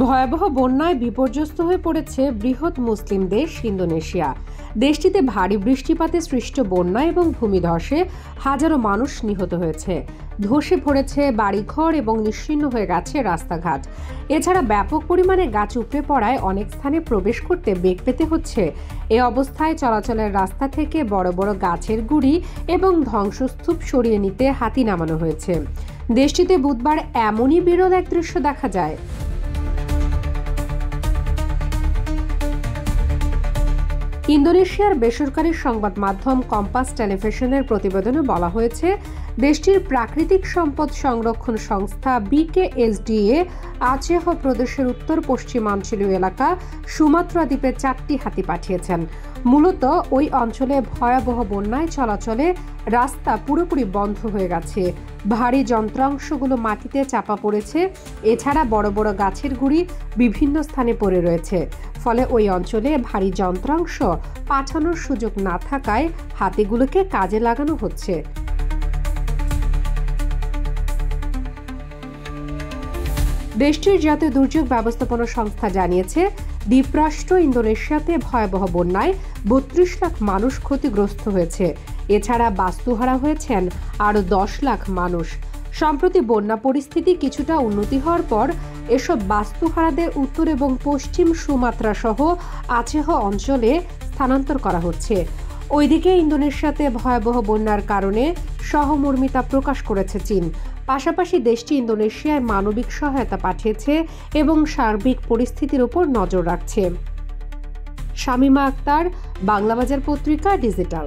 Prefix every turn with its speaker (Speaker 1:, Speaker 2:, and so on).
Speaker 1: ভয়াবহ বন্যায় বিপর্যস্ত হয়ে পড়েছে বৃহৎ মুসলিম দেশ ইন্দোনেশিয়া। দেশটিতে ভারী বৃষ্টিপাতে সৃষ্ট বন্যা এবং ভূমিধসে হাজারো মানুষ নিহত হয়েছে। ধসে পড়েছে বাড়িঘর এবং নিশ্চিহ্ন হয়ে গেছে রাস্তাঘাট। এছাড়া ব্যাপক পরিমাণে গাছ উপড়ে পড়ায় অনেক স্থানে প্রবেশ করতে বেগ পেতে হচ্ছে। এ অবস্থায় চলাচলের রাস্তা থেকে বড় বড় গাছের গুঁড়ি এবং ধ্বংসস্তূপ সরিয়ে নিতে হাতি নামানো হয়েছে। দেশটিতে বুধবার এমনই বিরল এক দৃশ্য দেখা যায়। ইন্দোনেশিয়ার বেসরকারি সংবাদ মাধ্যম কম্পাস টেলিভিশনের প্রতিবেদনে বলা হয়েছে, দেশটির প্রাকৃতিক সম্পদ সংরক্ষণ সংস্থা BKSDA আচেহ প্রদেশের উত্তর পশ্চিমাঞ্চলীয় এলাকা সুমাত্রা দ্বীপে 4টি হাতি পাঠিয়েছেন। মূলত ওই অঞ্চলে ভয়াবহ বন্যায় চলাচলে রাস্তা পুরোপুরি বন্ধ হয়ে গেছে। ভারী যন্ত্রাংশগুলো মাটিতে চাপা পড়েছে। এছাড়া বড় বড় গাছের গুঁড়ি বিভিন্ন স্থানে পড়ে রয়েছে। ফলে ওই অঞ্চলে ভারী যন্ত্রাংশ পাঠানোর সুযোগ না থাকায় হাতিগুলোকে কাজে লাগানো হচ্ছে। দেশটির জাতীয় দুর্যোগ ব্যবস্থাপনা সংস্থা জানিয়েছে, দ্বীপরাষ্ট্র ইন্দোনেশিয়াতে ভয়াবহ বন্যায় 32 লাখ মানুষ ক্ষতিগ্রস্ত হয়েছে। এছাড়া বাস্তুহারা হয়েছেন আরও 10 লাখ মানুষ। সম্প্রতি বন্যা পরিস্থিতি কিছুটা উন্নতি হওয়ার পর এসব বাস্তুহারাদের উত্তর এবং পশ্চিম সুমাত্রা সহ আচেহ অঞ্চলে স্থানান্তর করা হচ্ছে। ওইদিকে ইন্দোনেশিয়াতে ভয়াবহ বন্যার কারণে সহমর্মিতা প্রকাশ করেছে চীন। পাশাপাশি দেশটি ইন্দোনেশিয়ায় মানবিক সহায়তা পাঠিয়েছে এবং সার্বিক পরিস্থিতির উপর নজর রাখছে। শামীমা আক্তার, বাংলাবাজার পত্রিকা, ডিজিটাল।